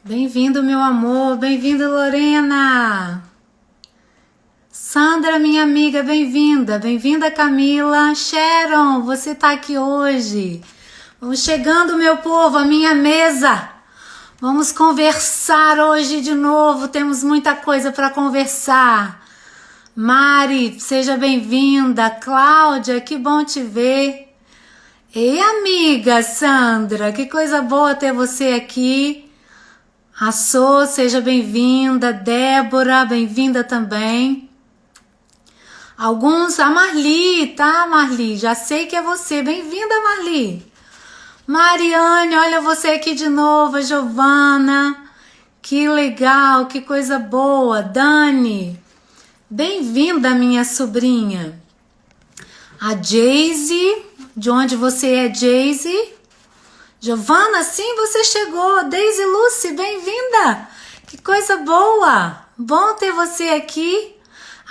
Bem-vindo, meu amor. Bem-vindo, Lorena. Sandra, minha amiga, bem-vinda. Bem-vinda, Camila. Sharon, você tá aqui hoje. Vamos chegando, meu povo, à minha mesa. Vamos conversar hoje de novo. Temos muita coisa para conversar. Mari, seja bem-vinda. Cláudia, que bom te ver. Ei, amiga Sandra, que coisa boa ter você aqui. A Sô, seja bem-vinda. Débora, bem-vinda também. A Marli, tá, Marli? Já sei que é você. Bem-vinda, Marli. Mariane, olha você aqui de novo. A Giovana, que legal, que coisa boa. Dani, bem-vinda, minha sobrinha. A Jayce, de onde você é, Jayce? Giovana, sim, você chegou. Daisy Lucy, bem-vinda. Que coisa boa. Bom ter você aqui.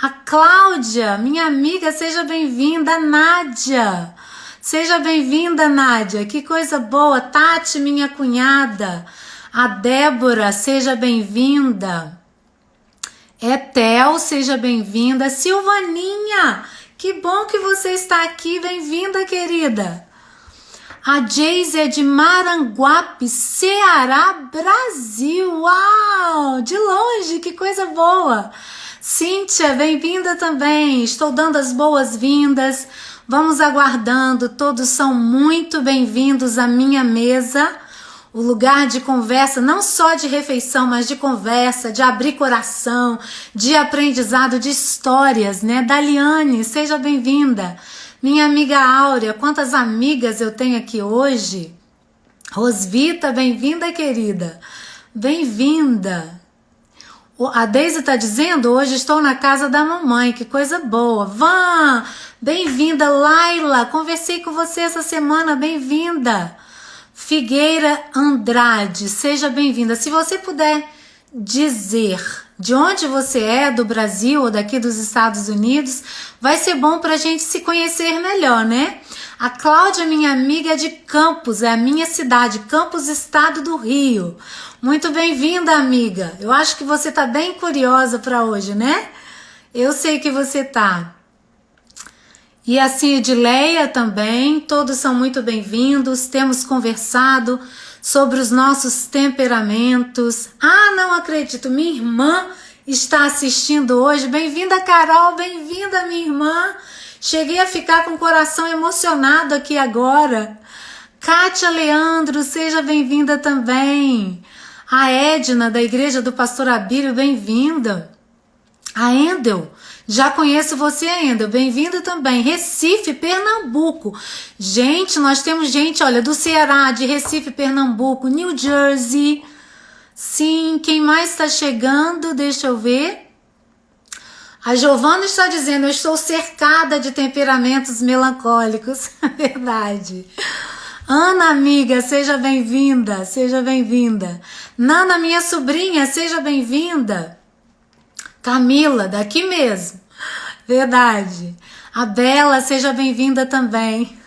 A Cláudia, minha amiga, seja bem-vinda. Nádia, seja bem-vinda, Nádia. Que coisa boa. Tati, minha cunhada. A Débora, seja bem-vinda. Etel, seja bem-vinda. Silvaninha, que bom que você está aqui. Bem-vinda, querida. A Jayce é de Maranguape, Ceará, Brasil. Uau, de longe, que coisa boa. Cíntia, bem-vinda também. Estou dando as boas-vindas. Vamos aguardando. Todos são muito bem-vindos à minha mesa. O lugar de conversa, não só de refeição, mas de conversa, de abrir coração, de aprendizado, de histórias, né? Daliane, seja bem-vinda. Minha amiga Áurea, quantas amigas eu tenho aqui hoje. Rosvita, bem-vinda, querida. Bem-vinda. A Deise está dizendo, hoje estou na casa da mamãe, que coisa boa. Van, bem-vinda. Laila, conversei com você essa semana, bem-vinda. Figueira Andrade, seja bem-vinda. Se você puder dizer de onde você é, do Brasil ou daqui dos Estados Unidos, vai ser bom para a gente se conhecer melhor, né? A Cláudia, minha amiga, é de Campos, é a minha cidade, Campos, estado do Rio. Muito bem-vinda, amiga. Eu acho que você tá bem curiosa para hoje, né? Eu sei que você tá. E assim, Edileia também, todos são muito bem-vindos. Temos conversado sobre os nossos temperamentos. Ah, não acredito, minha irmã está assistindo hoje. Bem-vinda, Carol, bem-vinda, minha irmã. Cheguei a ficar com o coração emocionado aqui agora. Kátia Leandro, seja bem-vinda também. A Edna, da Igreja do Pastor Abílio, bem-vinda. A Endel, já conheço você, Endel, bem-vinda também. Recife, Pernambuco. Gente, nós temos gente, olha, do Ceará, de Recife, Pernambuco, New Jersey. Sim, quem mais está chegando? Deixa eu ver. A Giovana está dizendo, eu estou cercada de temperamentos melancólicos. Verdade. Ana, amiga, seja bem-vinda, seja bem-vinda. Nana, minha sobrinha, seja bem-vinda. Camila, daqui mesmo. Verdade. A Bela, seja bem-vinda também.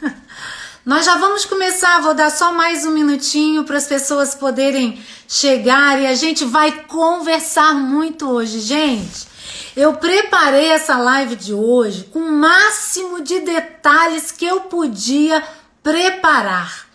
Nós já vamos começar, vou dar só mais um minutinho para as pessoas poderem chegar e a gente vai conversar muito hoje, gente. Eu preparei essa live de hoje com o máximo de detalhes que eu podia preparar.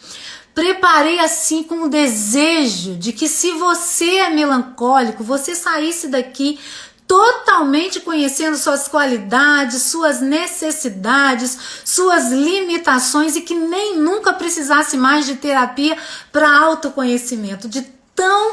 Preparei assim com o desejo de que se você é melancólico, você saísse daqui totalmente conhecendo suas qualidades, suas necessidades, suas limitações e que nem nunca precisasse mais de terapia para autoconhecimento, de tão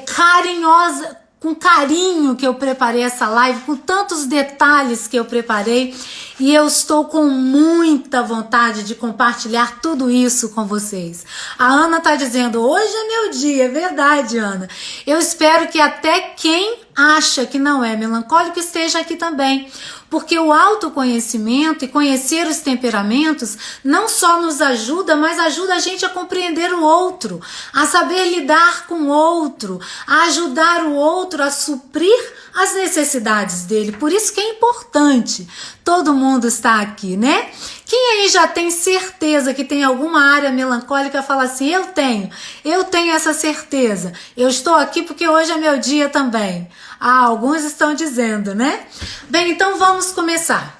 carinhosa, com carinho que eu preparei essa live, com tantos detalhes que eu preparei, e eu estou com muita vontade de compartilhar tudo isso com vocês. A Ana está dizendo, hoje é meu dia, é verdade, Ana. Eu espero que até quem acha que não é melancólico esteja aqui também, porque o autoconhecimento e conhecer os temperamentos não só nos ajuda, mas ajuda a gente a compreender o outro, a saber lidar com o outro, a ajudar o outro a suprir as necessidades dele. Por isso que é importante todo mundo estar aqui, né? Quem aí já tem certeza que tem alguma área melancólica, fala assim, eu tenho essa certeza. Eu estou aqui porque hoje é meu dia também. Ah, alguns estão dizendo, né? Bem, então vamos começar.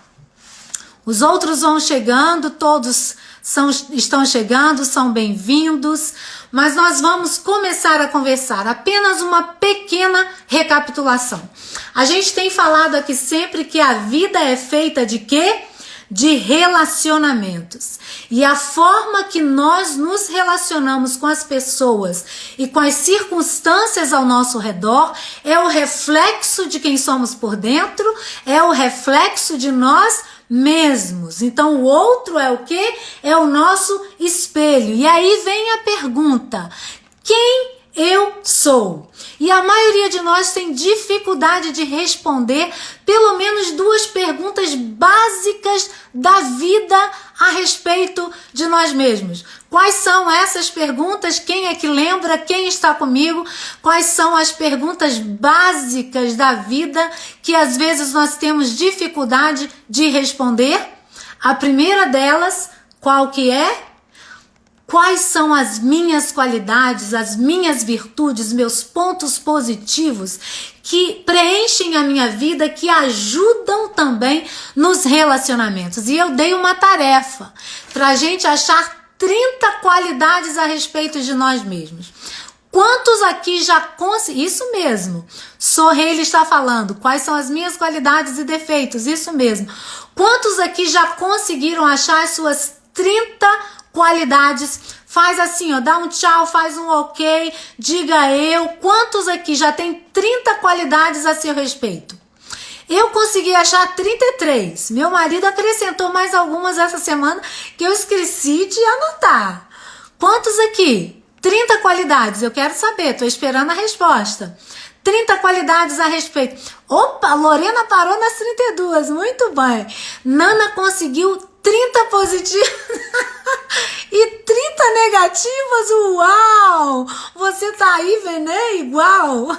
Os outros vão chegando, todos estão chegando, são bem-vindos, mas nós vamos começar a conversar. Apenas uma pequena recapitulação. A gente tem falado aqui sempre que a vida é feita de quê? De relacionamentos. E a forma que nós nos relacionamos com as pessoas e com as circunstâncias ao nosso redor é o reflexo de quem somos por dentro, é o reflexo de nós mesmos. Então o outro é o quê? É o nosso espelho. E aí vem a pergunta: quem eu sou? E a maioria de nós tem dificuldade de responder pelo menos duas perguntas básicas da vida a respeito de nós mesmos. Quais são essas perguntas? Quem é que lembra? Quem está comigo? Quais são as perguntas básicas da vida que às vezes nós temos dificuldade de responder? A primeira delas, qual que é? Quais são as minhas qualidades, as minhas virtudes, meus pontos positivos que preenchem a minha vida, que ajudam também nos relacionamentos? E eu dei uma tarefa para a gente achar 30 qualidades a respeito de nós mesmos. Quantos aqui já conseguiram? Isso mesmo. Sorrei está falando. Quais são as minhas qualidades e defeitos? Isso mesmo. Quantos aqui já conseguiram achar as suas 30 qualidades? Faz assim, ó, dá um tchau, faz um ok, diga eu. Quantos aqui já tem 30 qualidades a seu respeito? Eu consegui achar 33. Meu marido acrescentou mais algumas essa semana que eu esqueci de anotar. Quantos aqui? 30 qualidades, eu quero saber, tô esperando a resposta. 30 qualidades a respeito. Opa, Lorena parou nas 32, muito bem. Nana conseguiu 30 positivas e 30 negativas, uau! Você tá aí, Venê, igual.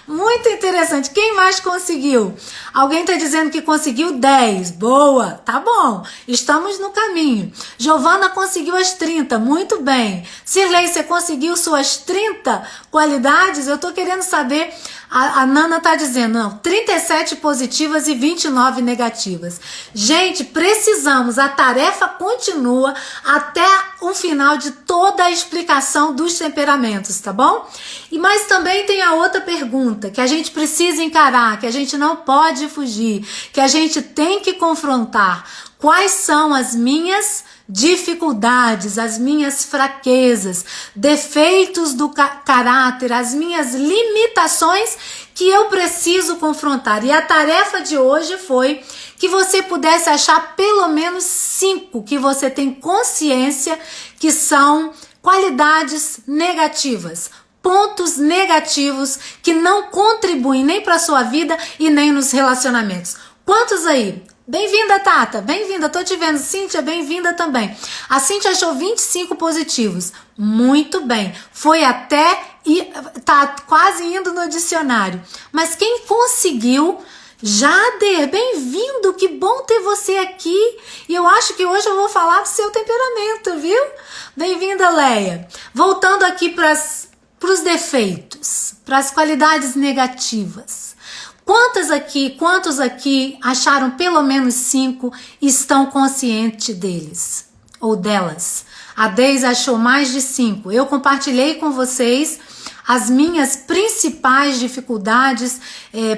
Muito interessante. Quem mais conseguiu? Alguém tá dizendo que conseguiu 10. Boa, tá bom. Estamos no caminho. Giovana conseguiu as 30. Muito bem. Cirlei, você conseguiu suas 30 qualidades? Eu tô querendo saber. A Nana tá dizendo, não, 37 positivas e 29 negativas. Gente, precisamos, a tarefa continua até o final de toda a explicação dos temperamentos, tá bom? Mas também tem a outra pergunta que a gente precisa encarar, que a gente não pode fugir, que a gente tem que confrontar. Quais são as minhas dificuldades, as minhas fraquezas, defeitos do caráter, as minhas limitações que eu preciso confrontar? E a tarefa de hoje foi que você pudesse achar pelo menos 5 que você tem consciência que são qualidades negativas, pontos negativos que não contribuem nem para a sua vida e nem nos relacionamentos. Quantos aí? Bem-vinda, Tata, bem-vinda, tô te vendo. Cíntia, bem-vinda também. A Cíntia achou 25 positivos. Muito bem, foi até e tá quase indo no dicionário. Mas quem conseguiu? Jader, bem-vindo, que bom ter você aqui. E eu acho que hoje eu vou falar do seu temperamento, viu? Bem-vinda, Leia. Voltando aqui para os defeitos, para as qualidades negativas. Quantos aqui acharam pelo menos 5 e estão conscientes deles ou delas? A Deise achou mais de 5. Eu compartilhei com vocês as minhas principais dificuldades,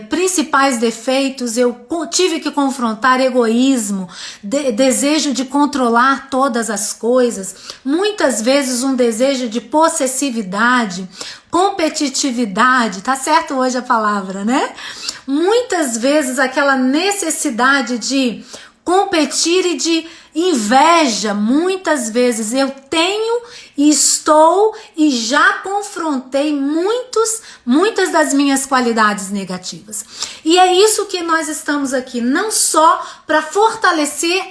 principais defeitos. Eu tive que confrontar egoísmo, desejo de controlar todas as coisas, muitas vezes um desejo de possessividade, competitividade, tá certo hoje a palavra, né? Muitas vezes aquela necessidade de competir e de inveja. Muitas vezes eu tenho e estou e já confrontei muitas das minhas qualidades negativas. E é isso que nós estamos aqui, não só para fortalecer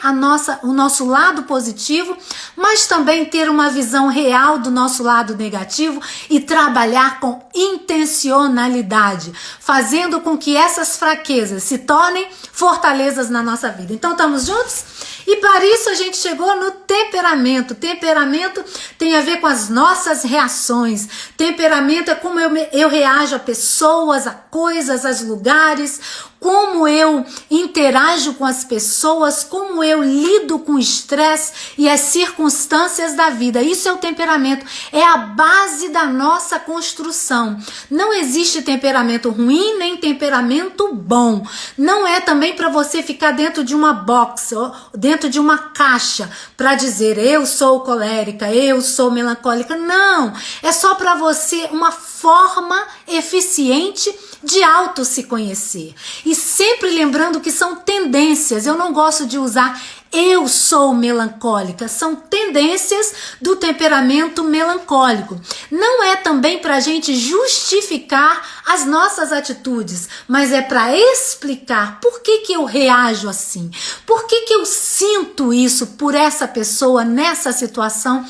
o nosso lado positivo, mas também ter uma visão real do nosso lado negativo e trabalhar com intencionalidade, fazendo com que essas fraquezas se tornem fortalezas na nossa vida. Então, estamos juntos? E para isso a gente chegou no temperamento. Temperamento tem a ver com as nossas reações. Temperamento é como eu reajo a pessoas, a coisas, a lugares, como eu interajo com as pessoas, como eu lido com o estresse e as circunstâncias da vida. Isso é o temperamento, é a base da nossa construção. Não existe temperamento ruim nem temperamento bom. Não é também para você ficar dentro de uma box, dentro de uma caixa, para dizer eu sou colérica, eu sou melancólica. Não, é só para você uma forma eficiente de auto se conhecer. E sempre lembrando que são tendências. Eu não gosto de usar eu sou melancólica. São tendências do temperamento melancólico. Não é também para a gente justificar as nossas atitudes, mas é para explicar por que eu reajo assim. Por que eu sinto isso por essa pessoa nessa situação.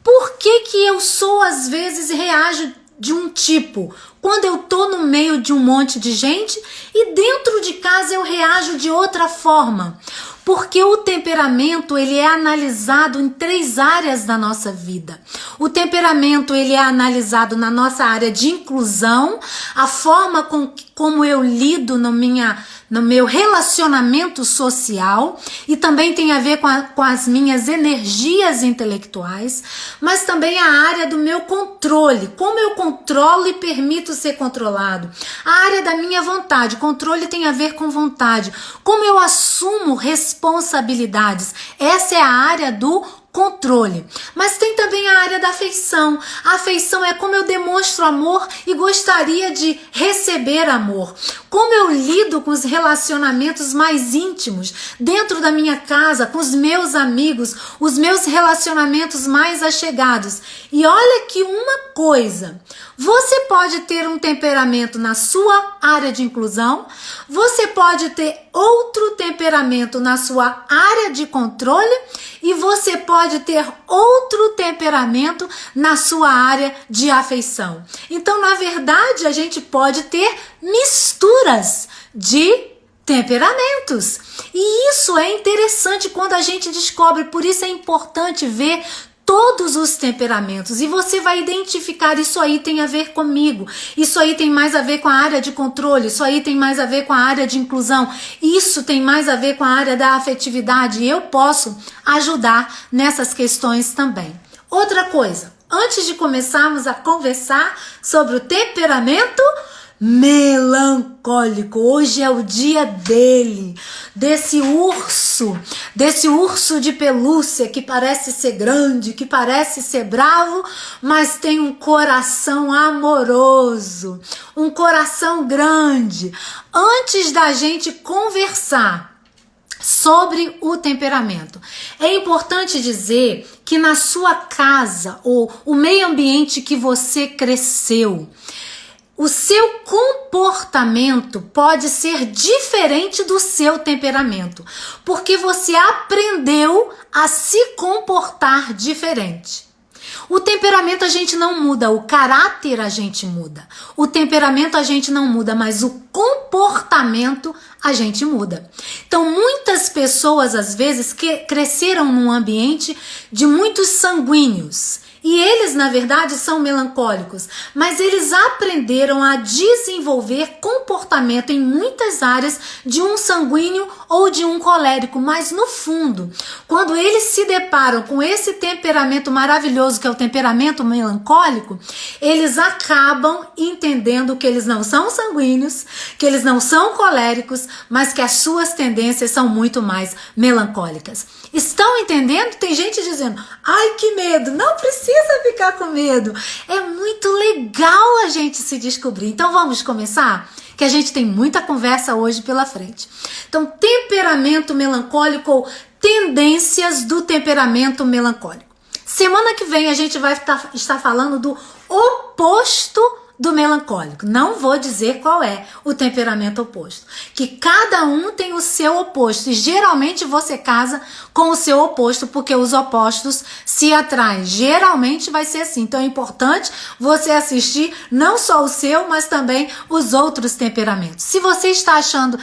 Por que eu sou, às vezes, reajo de um tipo, quando eu tô no meio de um monte de gente e dentro de casa eu reajo de outra forma. Porque o temperamento, ele é analisado em 3 áreas da nossa vida. O temperamento, ele é analisado na nossa área de inclusão, a forma como eu lido no meu relacionamento social, e também tem a ver com as minhas energias intelectuais, mas também a área do meu controle, como eu controlo e permito ser controlado. A área da minha vontade, controle tem a ver com vontade, como eu assumo responsabilidades. Essa é a área do controle. Mas tem também a área da afeição. A afeição é como eu demonstro amor e gostaria de receber amor. Como eu lido com os relacionamentos mais íntimos dentro da minha casa, com os meus amigos, os meus relacionamentos mais achegados. E olha que uma coisa, você pode ter um temperamento na sua área de inclusão, você pode ter outro temperamento na sua área de controle e você pode ter outro temperamento na sua área de afeição. Então, na verdade, a gente pode ter misturas de temperamentos. E isso é interessante quando a gente descobre, por isso é importante ver todos os temperamentos, e você vai identificar, isso aí tem a ver comigo, isso aí tem mais a ver com a área de controle, isso aí tem mais a ver com a área de inclusão, isso tem mais a ver com a área da afetividade, e eu posso ajudar nessas questões também. Outra coisa, antes de começarmos a conversar sobre o temperamento melancólico, hoje é o dia dele, desse urso de pelúcia que parece ser grande, que parece ser bravo, mas tem um coração amoroso, um coração grande. Antes da gente conversar sobre o temperamento, é importante dizer que na sua casa ou o meio ambiente que você cresceu, o seu comportamento pode ser diferente do seu temperamento, porque você aprendeu a se comportar diferente. O temperamento a gente não muda, o caráter a gente muda. O temperamento a gente não muda, mas o comportamento a gente muda. Então, muitas pessoas, às vezes, que cresceram num ambiente de muitos sanguíneos, e eles, na verdade, são melancólicos, mas eles aprenderam a desenvolver comportamento em muitas áreas de um sanguíneo ou de um colérico. Mas, no fundo, quando eles se deparam com esse temperamento maravilhoso, que é o temperamento melancólico, eles acabam entendendo que eles não são sanguíneos, que eles não são coléricos, mas que as suas tendências são muito mais melancólicas. Estão entendendo? Tem gente dizendo, ai que medo, não precisa ficar com medo. É muito legal a gente se descobrir. Então vamos começar? Que a gente tem muita conversa hoje pela frente. Então, temperamento melancólico ou tendências do temperamento melancólico. Semana que vem a gente vai estar falando do oposto do melancólico. Não vou dizer qual é o temperamento oposto. Que cada um tem o seu oposto. E geralmente você casa com o seu oposto, porque os opostos se atraem. Geralmente vai ser assim. Então é importante você assistir não só o seu, mas também os outros temperamentos. Se você está achando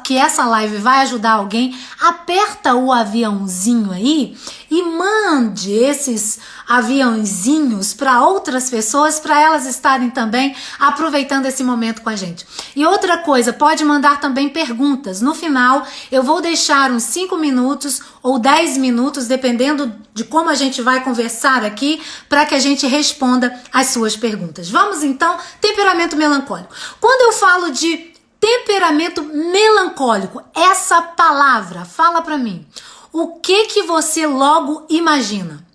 que essa live vai ajudar alguém, aperta o aviãozinho aí e mande esses aviãozinhos para outras pessoas, para elas estarem também aproveitando esse momento com a gente. E outra coisa, pode mandar também perguntas. No final, eu vou deixar uns 5 minutos ou 10 minutos, dependendo de como a gente vai conversar aqui, para que a gente responda as suas perguntas. Vamos então, temperamento melancólico. Quando eu falo de temperamento melancólico, essa palavra, fala para mim, o que você logo imagina?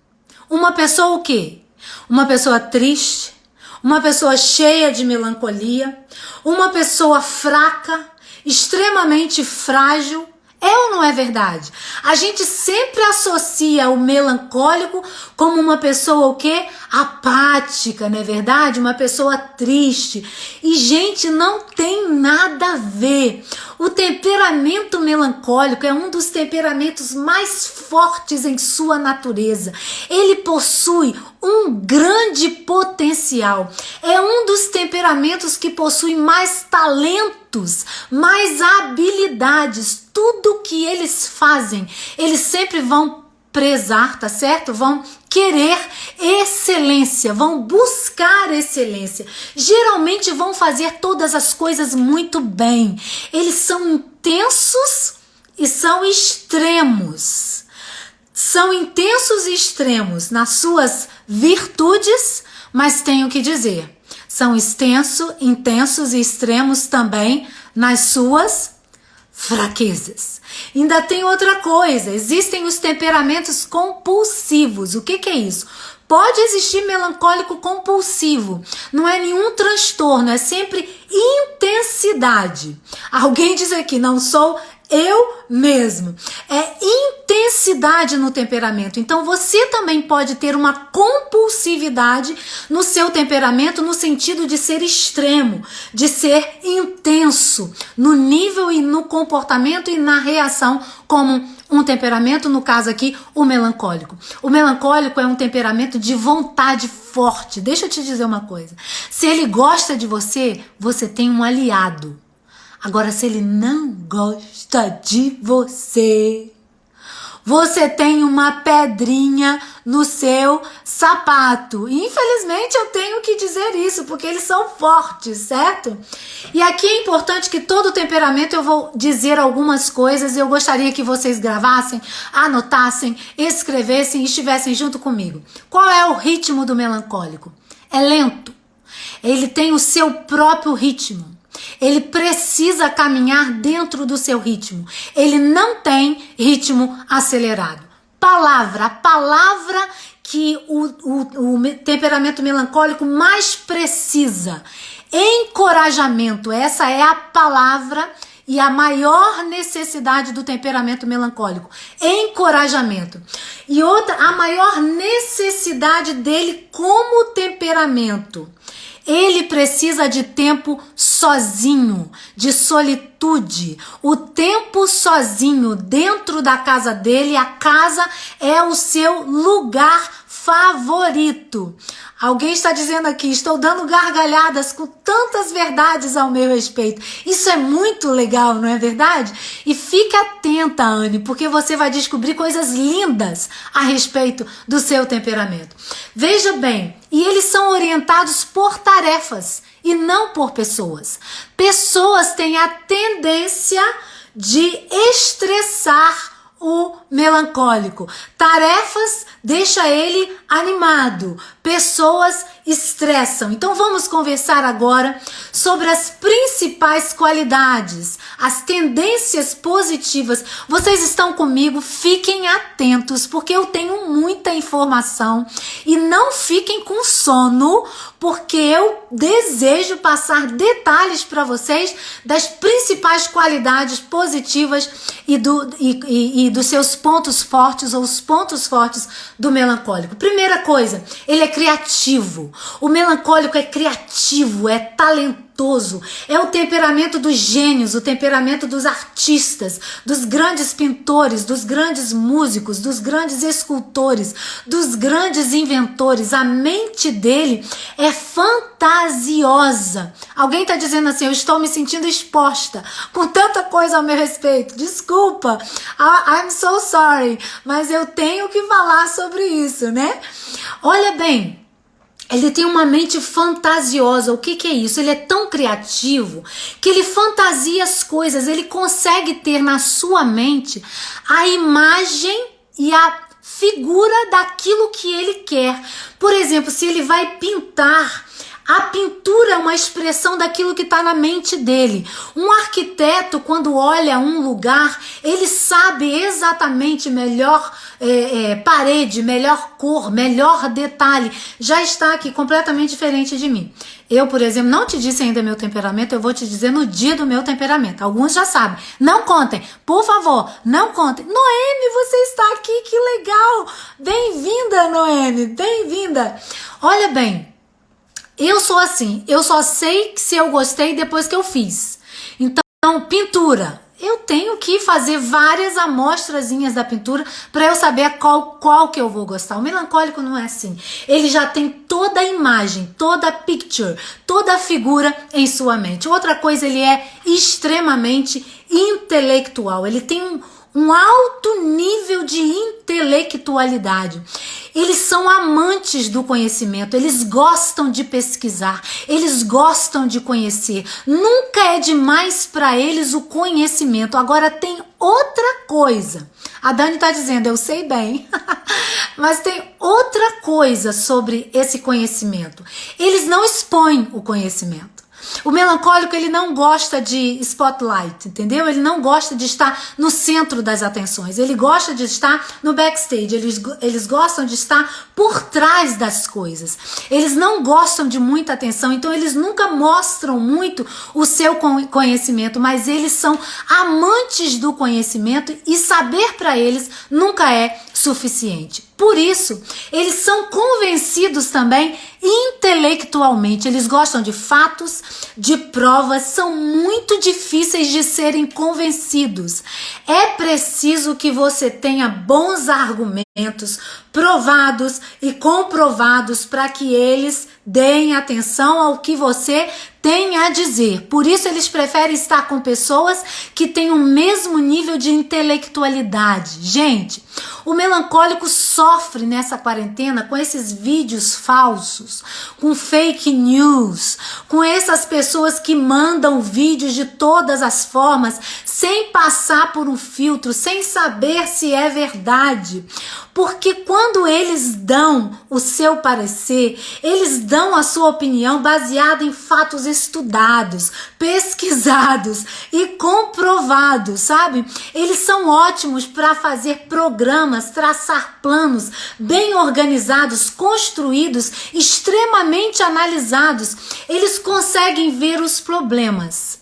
Uma pessoa o quê? Uma pessoa triste, uma pessoa cheia de melancolia, uma pessoa fraca, extremamente frágil. É ou não é verdade? A gente sempre associa o melancólico como uma pessoa o quê? Apática, não é verdade? Uma pessoa triste. E, gente, não tem nada a ver. O temperamento melancólico é um dos temperamentos mais fortes em sua natureza. Ele possui um grande potencial. É um dos temperamentos que possui mais talentos, mais habilidades. Tudo que eles fazem, eles sempre vão prezar, tá certo? Vão querer excelência, vão buscar excelência. Geralmente vão fazer todas as coisas muito bem. Eles são intensos e são extremos. São intensos e extremos nas suas virtudes, mas tenho que dizer, são intensos e extremos também nas suas fraquezas. Ainda tem outra coisa, existem os temperamentos compulsivos. O que é isso? Pode existir melancólico compulsivo, não é nenhum transtorno, é sempre intensidade. Alguém diz aqui, não sou eu mesmo. É intensidade no temperamento. Então você também pode ter uma compulsividade no seu temperamento no sentido de ser extremo, de ser intenso no nível e no comportamento e na reação como um temperamento, no caso aqui, o melancólico. O melancólico é um temperamento de vontade forte. Deixa eu te dizer uma coisa. Se ele gosta de você, você tem um aliado. Agora, se ele não gosta de você, você tem uma pedrinha no seu sapato. E, infelizmente, eu tenho que dizer isso, porque eles são fortes, certo? E aqui é importante que todo temperamento eu vou dizer algumas coisas e eu gostaria que vocês gravassem, anotassem, escrevessem e estivessem junto comigo. Qual é o ritmo do melancólico? É lento. Ele tem o seu próprio ritmo. Ele precisa caminhar dentro do seu ritmo. Ele não tem ritmo acelerado. A palavra que o temperamento melancólico mais precisa. Encorajamento. Essa é a palavra e a maior necessidade do temperamento melancólico. Encorajamento. E outra, a maior necessidade dele como temperamento. Ele precisa de tempo sozinho, de solitude. O tempo sozinho dentro da casa dele, a casa é o seu lugar favorito. Alguém está dizendo aqui, estou dando gargalhadas com tantas verdades ao meu respeito. Isso é muito legal, não é verdade? E fique atenta, Anne, porque você vai descobrir coisas lindas a respeito do seu temperamento. Veja bem, e eles são orientados por tarefas e não por pessoas. Pessoas têm a tendência de estressar o melancólico. Tarefas deixa ele animado. Pessoas estressam. Então vamos conversar agora sobre as principais qualidades, as tendências positivas. Vocês estão comigo? Fiquem atentos, porque eu tenho muita informação e não fiquem com sono, porque eu desejo passar detalhes para vocês das principais qualidades positivas e dos seus pontos fortes ou os pontos fortes do melancólico. Primeira coisa, ele é criativo. O melancólico é criativo, é talentoso, é o temperamento dos gênios, o temperamento dos artistas, dos grandes pintores, dos grandes músicos, dos grandes escultores, dos grandes inventores. A mente dele é fantasiosa. Alguém está dizendo assim, eu estou me sentindo exposta com tanta coisa ao meu respeito. Desculpa, I'm so sorry, mas eu tenho que falar sobre isso, né? Olha bem, ele tem uma mente fantasiosa. O que é isso? Ele é tão criativo que ele fantasia as coisas. Ele consegue ter na sua mente a imagem e a figura daquilo que ele quer. Por exemplo, se ele vai pintar, a pintura é uma expressão daquilo que está na mente dele. Um arquiteto, quando olha um lugar, ele sabe exatamente melhor parede, melhor cor, melhor detalhe. Já está aqui completamente diferente de mim. Eu, por exemplo, não te disse ainda meu temperamento, eu vou te dizer no dia do meu temperamento. Alguns já sabem. Não contem, por favor, não contem. Noemi, você está aqui, que legal! Bem-vinda, Noemi, bem-vinda. Olha bem, eu sou assim, eu só sei se eu gostei depois que eu fiz. Então, pintura. Eu tenho que fazer várias amostrazinhas da pintura para eu saber qual que eu vou gostar. O melancólico não é assim. Ele já tem toda a imagem, toda a picture, toda a figura em sua mente. Outra coisa, ele é extremamente intelectual. Ele tem um alto nível de intelectualidade. Eles são amantes do conhecimento, eles gostam de pesquisar, eles gostam de conhecer. Nunca é demais para eles o conhecimento. Agora tem outra coisa. A Dani está dizendo, eu sei bem, mas tem outra coisa sobre esse conhecimento. Eles não expõem o conhecimento. O melancólico, ele não gosta de spotlight, entendeu? Ele não gosta de estar no centro das atenções. Ele gosta de estar no backstage. Eles gostam de estar por trás das coisas. Eles não gostam de muita atenção, então eles nunca mostram muito o seu conhecimento, mas eles são amantes do conhecimento e saber para eles nunca é suficiente. Por isso, eles são convencidos também intelectualmente. Eles gostam de fatos, de provas, são muito difíceis de serem convencidos. É preciso que você tenha bons argumentos provados e comprovados para que eles deem atenção ao que você tem a dizer. Por isso eles preferem estar com pessoas que têm o mesmo nível de intelectualidade. Gente, o melancólico sofre nessa quarentena com esses vídeos falsos, com fake news, com essas pessoas que mandam vídeos de todas as formas, sem passar por um filtro, sem saber se é verdade. Porque quando eles dão o seu parecer, eles dão a sua opinião baseada em fatos estudados, pesquisados e comprovados, sabe? Eles são ótimos para fazer programas, traçar planos bem organizados, construídos, extremamente analisados. Eles conseguem ver os problemas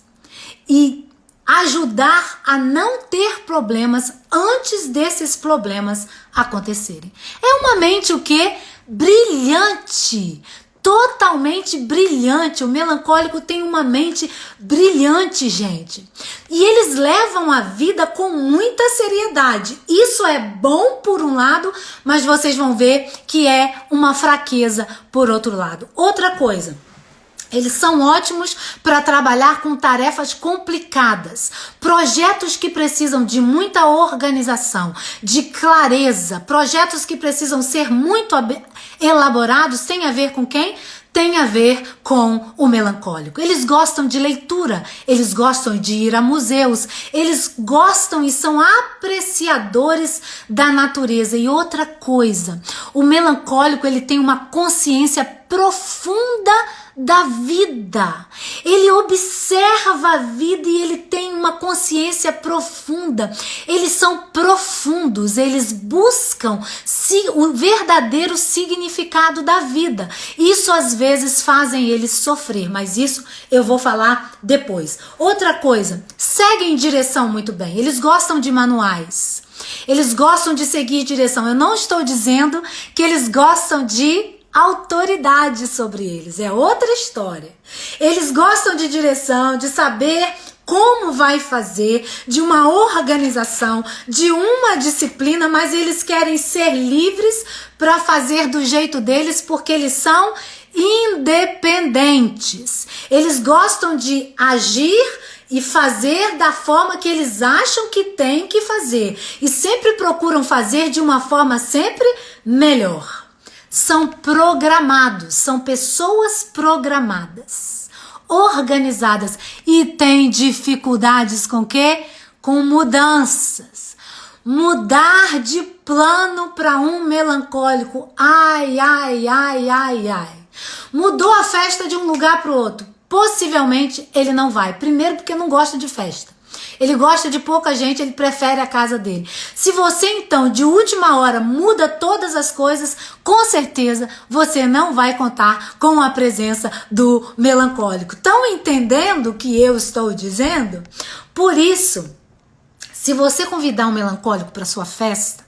e ajudar a não ter problemas antes desses problemas acontecerem. É uma mente o quê? Brilhante, totalmente brilhante. O melancólico tem uma mente brilhante, gente. E eles levam a vida com muita seriedade. Isso é bom por um lado, mas vocês vão ver que é uma fraqueza por outro lado. Outra coisa, eles são ótimos para trabalhar com tarefas complicadas, projetos que precisam de muita organização, de clareza, projetos que precisam ser muito elaborados. Tem a ver com quem? Tem a ver com o melancólico. Eles gostam de leitura, eles gostam de ir a museus, eles gostam e são apreciadores da natureza. E outra coisa, o melancólico, ele tem uma consciência profunda da vida. Ele observa a vida e ele tem uma consciência profunda, eles são profundos, eles buscam o verdadeiro significado da vida. Isso às vezes fazem eles sofrer, mas isso eu vou falar depois. Outra coisa, seguem direção muito bem, eles gostam de manuais, eles gostam de seguir direção. Eu não estou dizendo que eles gostam de autoridade sobre eles, é outra história. Eles gostam de direção, de saber como vai fazer, de uma organização, de uma disciplina, mas eles querem ser livres para fazer do jeito deles, porque eles são independentes. Eles gostam de agir e fazer da forma que eles acham que tem que fazer, e sempre procuram fazer de uma forma sempre melhor. São programados, são pessoas programadas, organizadas, e têm dificuldades com o quê? Com mudanças. Mudar de plano para um melancólico, ai, ai, ai, ai, ai. Mudou a festa de um lugar para o outro, possivelmente ele não vai. Primeiro porque não gosta de festa. Ele gosta de pouca gente, ele prefere a casa dele. Se você então de última hora muda todas as coisas, com certeza você não vai contar com a presença do melancólico. Estão entendendo o que eu estou dizendo? Por isso, se você convidar um melancólico para sua festa,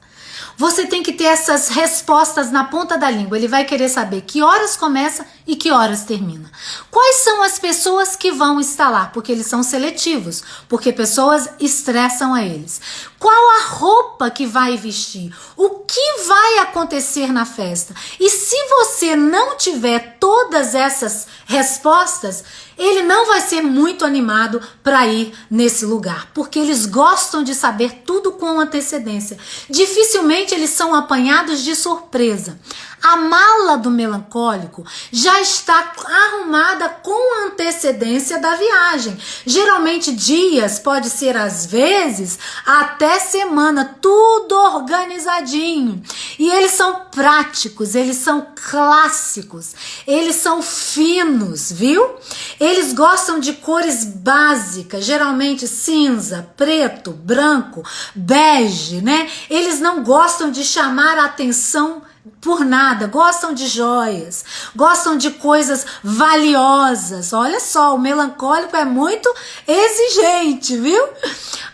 você tem que ter essas respostas na ponta da língua. Ele vai querer saber que horas começa e que horas termina. Quais são as pessoas que vão estar lá? Porque eles são seletivos, porque pessoas estressam a eles. Qual a roupa que vai vestir? O que vai acontecer na festa? E se você não tiver todas essas respostas, ele não vai ser muito animado para ir nesse lugar, porque eles gostam de saber tudo com antecedência. Dificilmente eles são apanhados de surpresa. A mala do melancólico já está arrumada com antecedência da viagem. Geralmente dias, pode ser às vezes até semana, tudo organizadinho. E eles são práticos, eles são clássicos, eles são finos, viu? Eles gostam de cores básicas, geralmente cinza, preto, branco, bege, né? Eles não gostam de chamar a atenção por nada, gostam de joias, gostam de coisas valiosas. Olha só, o melancólico é muito exigente, viu?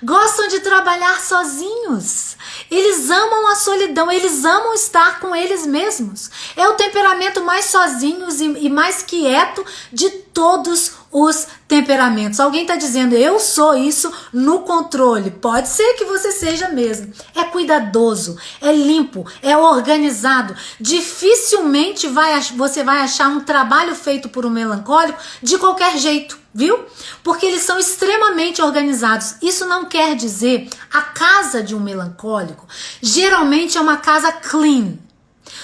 Gostam de trabalhar sozinhos. Eles amam a solidão, eles amam estar com eles mesmos. É o temperamento mais sozinhos e mais quieto de todos os temperamentos. Alguém está dizendo, eu sou isso no controle. Pode ser que você seja mesmo. É cuidadoso, é limpo, é organizado. Dificilmente você vai achar um trabalho feito por um melancólico de qualquer jeito, viu? Porque eles são extremamente organizados. Isso não quer dizer, a casa de um melancólico geralmente é uma casa clean.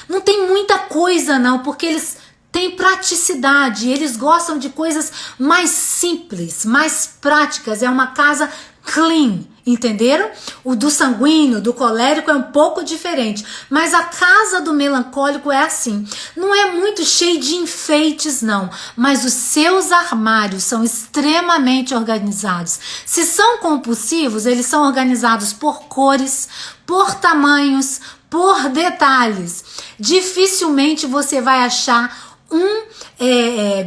Não tem muita coisa não, porque eles têm praticidade, eles gostam de coisas mais simples, mais práticas. É uma casa clean, entenderam? O do sanguíneo, do colérico é um pouco diferente, mas a casa do melancólico é assim. Não é muito cheio de enfeites não, mas os seus armários são extremamente organizados. Se são compulsivos, eles são organizados por cores, por tamanhos, por detalhes. Dificilmente você vai achar um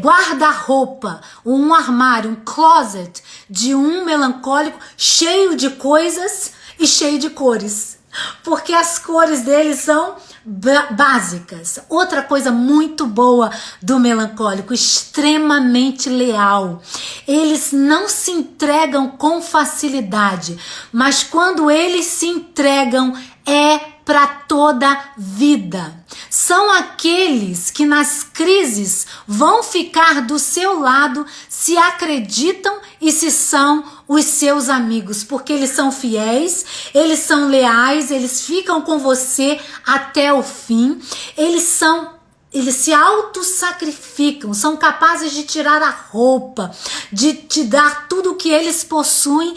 guarda-roupa, um armário, um closet de um melancólico cheio de coisas e cheio de cores, porque as cores deles são básicas. Outra coisa muito boa do melancólico, extremamente leal. Eles não se entregam com facilidade, mas quando eles se entregam é para toda vida. São aqueles que nas crises vão ficar do seu lado se acreditam e se são os seus amigos, porque eles são fiéis, eles são leais, eles ficam com você até o fim, eles se auto-sacrificam, são capazes de tirar a roupa, de te dar tudo o que eles possuem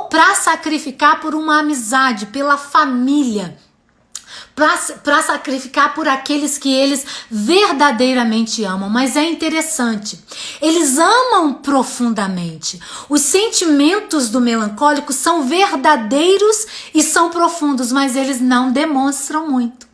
para sacrificar por uma amizade, pela família, para sacrificar por aqueles que eles verdadeiramente amam. Mas é interessante, eles amam profundamente. Os sentimentos do melancólico são verdadeiros e são profundos, mas eles não demonstram muito.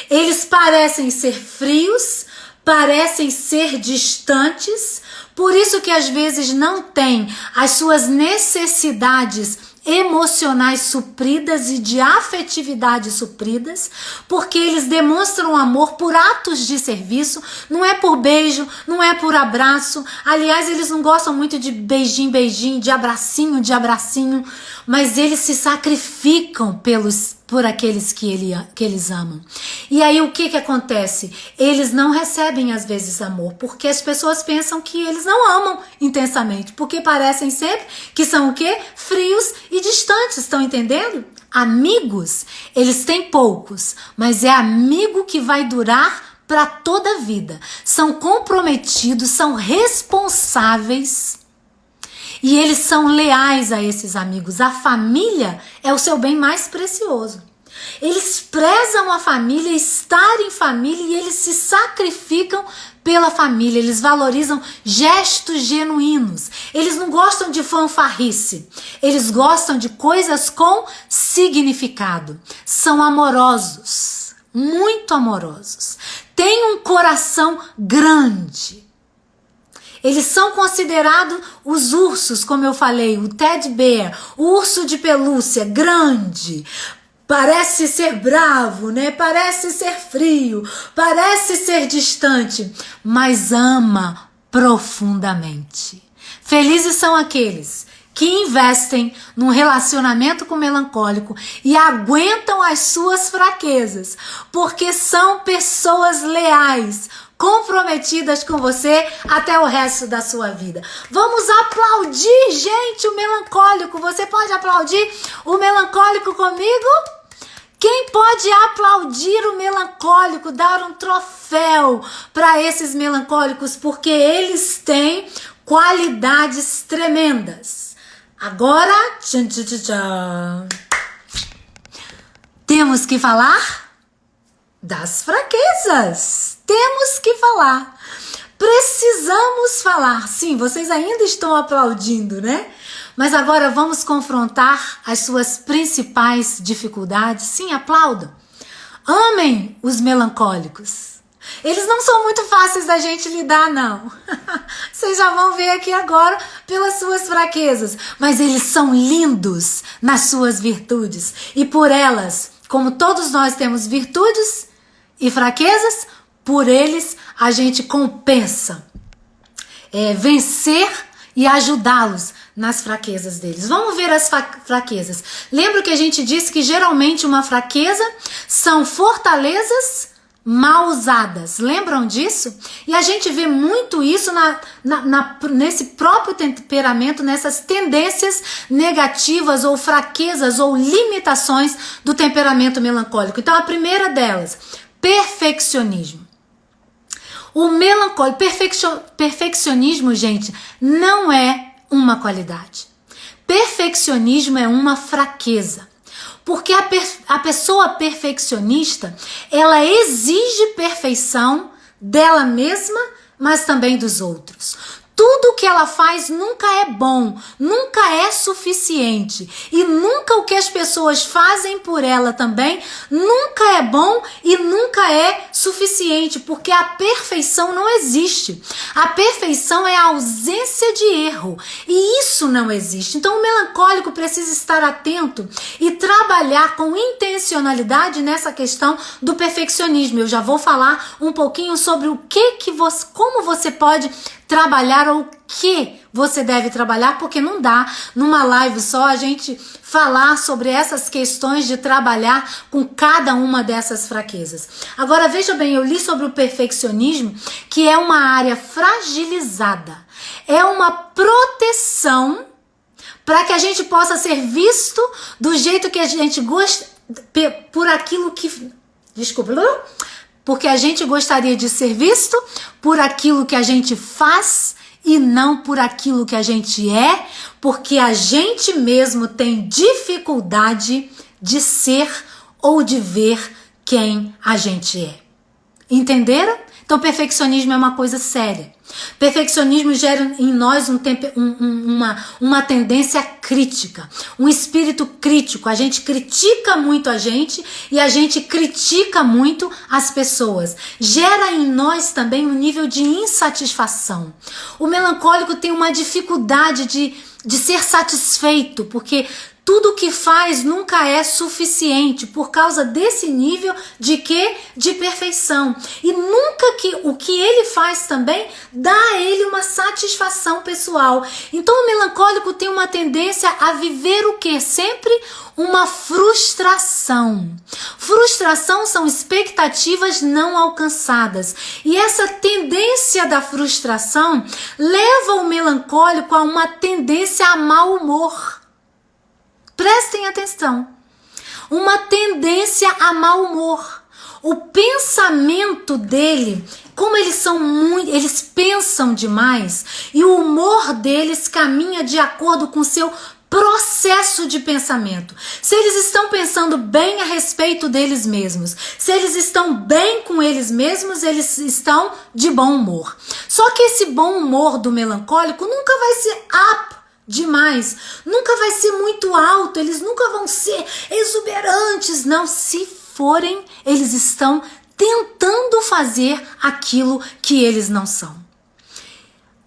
Eles parecem ser frios, parecem ser distantes, por isso que às vezes não têm as suas necessidades emocionais supridas e de afetividade supridas, porque eles demonstram amor por atos de serviço, não é por beijo, não é por abraço. Aliás, eles não gostam muito de beijinho, de abracinho, mas eles se sacrificam por aqueles que eles amam. E aí o que acontece? Eles não recebem às vezes amor, porque as pessoas pensam que eles não amam intensamente, porque parecem sempre que são o quê? Frios e distantes, estão entendendo? Amigos, eles têm poucos, mas é amigo que vai durar para toda a vida. São comprometidos, são responsáveis. E eles são leais a esses amigos. A família é o seu bem mais precioso. Eles prezam a família, estar em família, e eles se sacrificam pela família. Eles valorizam gestos genuínos. Eles não gostam de fanfarrice. Eles gostam de coisas com significado. São amorosos, muito amorosos. Têm um coração grande. Eles são considerados os ursos, como eu falei, o teddy bear, o urso de pelúcia, grande. Parece ser bravo, né? Parece ser frio, parece ser distante, mas ama profundamente. Felizes são aqueles que investem num relacionamento com o melancólico e aguentam as suas fraquezas, porque são pessoas leais, comprometidas com você até o resto da sua vida. Vamos aplaudir, gente, o melancólico. Você pode aplaudir o melancólico comigo? Quem pode aplaudir o melancólico, dar um troféu para esses melancólicos, porque eles têm qualidades tremendas. Agora, temos que falar das fraquezas. Temos que falar. Precisamos falar. Sim, vocês ainda estão aplaudindo, né? Mas agora vamos confrontar as suas principais dificuldades. Sim, aplaudam. Amem os melancólicos. Eles não são muito fáceis da gente lidar, não. Vocês já vão ver aqui agora pelas suas fraquezas. Mas eles são lindos nas suas virtudes. E por elas, como todos nós temos virtudes e fraquezas, por eles a gente compensa. Vencer e ajudá-los nas fraquezas deles. Vamos ver as fraquezas. Lembra que a gente disse que geralmente uma fraqueza são fortalezas mal usadas. Lembram disso? E a gente vê muito isso nesse próprio temperamento, nessas tendências negativas ou fraquezas ou limitações do temperamento melancólico. Então a primeira delas, perfeccionismo. O melancólico, perfeccionismo, gente, não é uma qualidade. Perfeccionismo é uma fraqueza. Porque a pessoa perfeccionista, ela exige perfeição dela mesma, mas também dos outros. Tudo que ela faz nunca é bom, nunca é suficiente. E nunca o que as pessoas fazem por ela também nunca é bom e nunca é suficiente, porque a perfeição não existe. A perfeição é a ausência de erro e isso não existe. Então o melancólico precisa estar atento e trabalhar com intencionalidade nessa questão do perfeccionismo. Eu já vou falar um pouquinho sobre como você pode trabalhar ou o que você deve trabalhar, porque não dá numa live só a gente falar sobre essas questões de trabalhar com cada uma dessas fraquezas. Agora veja bem, eu li sobre o perfeccionismo, que é uma área fragilizada, é uma proteção para que a gente possa ser visto do jeito que a gente gosta, por aquilo que... Desculpa, porque a gente gostaria de ser visto por aquilo que a gente faz e não por aquilo que a gente é, porque a gente mesmo tem dificuldade de ser ou de ver quem a gente é. Entenderam? Então, perfeccionismo é uma coisa séria. Perfeccionismo gera em nós uma tendência crítica, um espírito crítico. A gente critica muito a gente e a gente critica muito as pessoas. Gera em nós também um nível de insatisfação. O melancólico tem uma dificuldade de ser satisfeito, porque tudo que faz nunca é suficiente por causa desse nível de quê? De perfeição. E nunca o que ele faz também dá a ele uma satisfação pessoal. Então o melancólico tem uma tendência a viver o quê? Sempre uma frustração. Frustração são expectativas não alcançadas. E essa tendência da frustração leva o melancólico a uma tendência a mau humor. Prestem atenção. Uma tendência a mau humor. O pensamento dele, como eles pensam demais, e o humor deles caminha de acordo com o seu processo de pensamento. Se eles estão pensando bem a respeito deles mesmos, se eles estão bem com eles mesmos, eles estão de bom humor. Só que esse bom humor do melancólico nunca vai ser demais, nunca vai ser muito alto, eles nunca vão ser exuberantes, não. Se forem, eles estão tentando fazer aquilo que eles não são.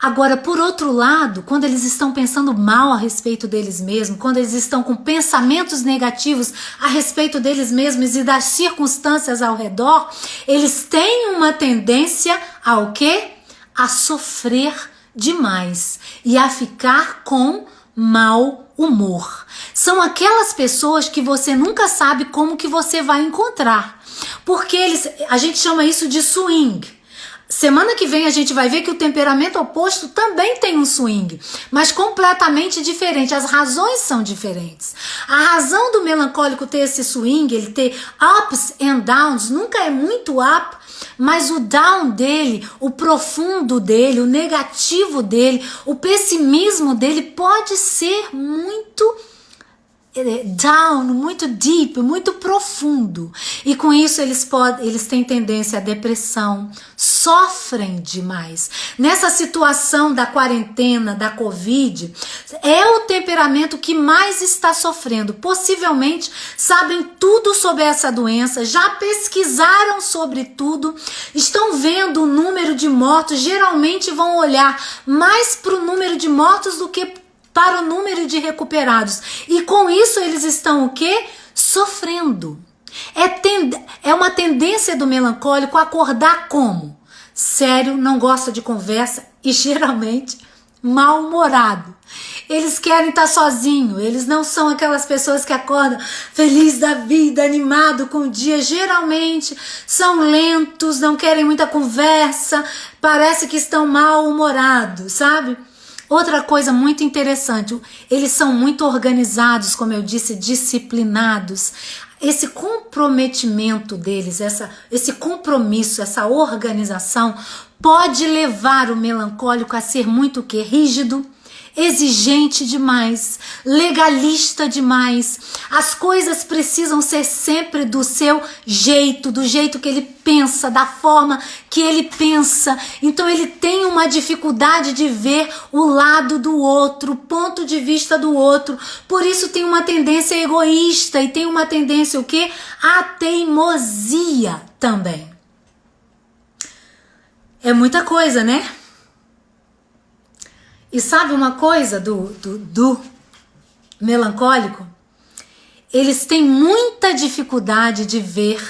Agora, por outro lado, quando eles estão pensando mal a respeito deles mesmos, quando eles estão com pensamentos negativos a respeito deles mesmos e das circunstâncias ao redor, eles têm uma tendência ao quê? A sofrer demais e a ficar com mau humor. São aquelas pessoas que você nunca sabe como que você vai encontrar, porque a gente chama isso de swing. Semana que vem a gente vai ver que o temperamento oposto também tem um swing, mas completamente diferente. As razões são diferentes. A razão do melancólico ter esse swing, ele ter ups and downs, nunca é muito up, mas o down dele, o profundo dele, o negativo dele, o pessimismo dele pode ser muito down, muito deep, muito profundo. E com isso eles têm tendência à depressão, sofrem demais. Nessa situação da quarentena, da Covid, é o temperamento que mais está sofrendo. Possivelmente sabem tudo sobre essa doença, já pesquisaram sobre tudo, estão vendo o número de mortos, geralmente vão olhar mais para o número de mortos do que para o número de recuperados. E com isso eles estão o quê? Sofrendo. É uma tendência do melancólico acordar como? Sério, não gosta de conversa e geralmente mal-humorado. Eles querem estar sozinhos, eles não são aquelas pessoas que acordam feliz da vida, animado com o dia. Geralmente são lentos, não querem muita conversa, parece que estão mal-humorados, sabe? Outra coisa muito interessante, eles são muito organizados, como eu disse, disciplinados. Esse comprometimento deles, esse compromisso, essa organização pode levar o melancólico a ser muito o quê? Rígido, exigente demais, legalista demais. As coisas precisam ser sempre do seu jeito, do jeito que ele pensa, da forma que ele pensa. Então ele tem uma dificuldade de ver o lado do outro, o ponto de vista do outro. Por isso tem uma tendência egoísta e tem uma tendência o quê? A teimosia também. É muita coisa, né? E sabe uma coisa do melancólico? Eles têm muita dificuldade de ver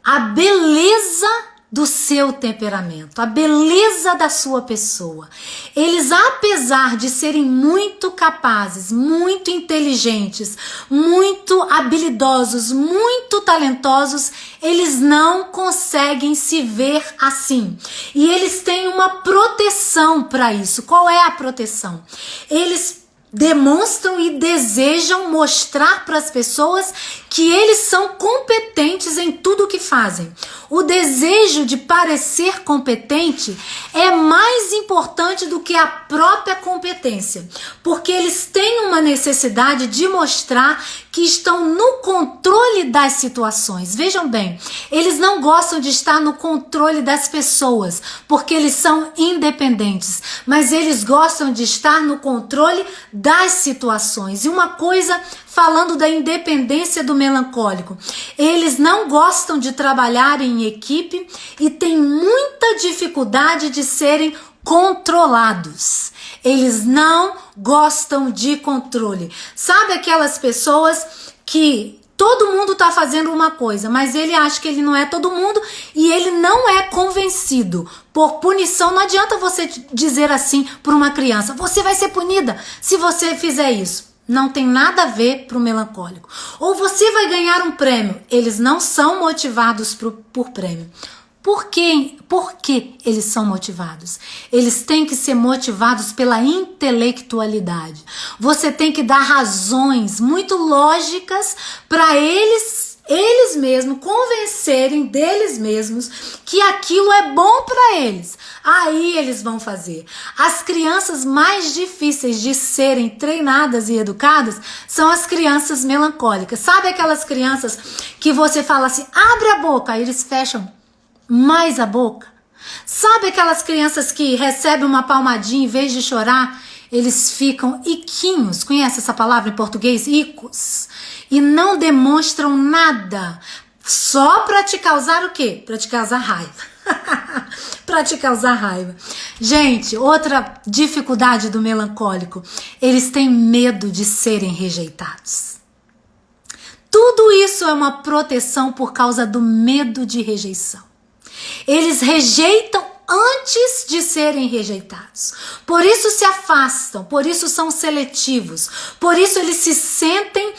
a beleza do seu temperamento, a beleza da sua pessoa. Eles, apesar de serem muito capazes, muito inteligentes, muito habilidosos, muito talentosos, eles não conseguem se ver assim. E eles têm uma proteção para isso. Qual é a proteção? Eles demonstram e desejam mostrar para as pessoas que eles são competentes em tudo o que fazem. O desejo de parecer competente é mais importante do que a própria competência, porque eles têm uma necessidade de mostrar que estão no controle das situações. Vejam bem, eles não gostam de estar no controle das pessoas, porque eles são independentes, mas eles gostam de estar no controle das situações. E uma coisa, falando da independência do melancólico, eles não gostam de trabalhar em equipe e têm muita dificuldade de serem controlados. Eles não gostam de controle. Sabe aquelas pessoas que todo mundo está fazendo uma coisa, mas ele acha que ele não é todo mundo e ele não é convencido. Por punição, não adianta você dizer assim para uma criança: você vai ser punida se você fizer isso. Não tem nada a ver para o melancólico. Ou você vai ganhar um prêmio. Eles não são motivados por prêmio. Por quê? Por que eles são motivados? Eles têm que ser motivados pela intelectualidade. Você tem que dar razões muito lógicas para eles mesmos convencerem deles mesmos que aquilo é bom para eles. Aí eles vão fazer. As crianças mais difíceis de serem treinadas e educadas são as crianças melancólicas. Sabe aquelas crianças que você fala assim: abre a boca, aí eles fecham mais a boca? Sabe aquelas crianças que recebem uma palmadinha, em vez de chorar, eles ficam iquinhos? Conhece essa palavra em português? Icos. E não demonstram nada, só para te causar o quê? Para te causar raiva. Para te causar raiva. Gente, outra dificuldade do melancólico: eles têm medo de serem rejeitados. Tudo isso é uma proteção por causa do medo de rejeição. Eles rejeitam antes de serem rejeitados. Por isso se afastam, por isso são seletivos, por isso eles se sentem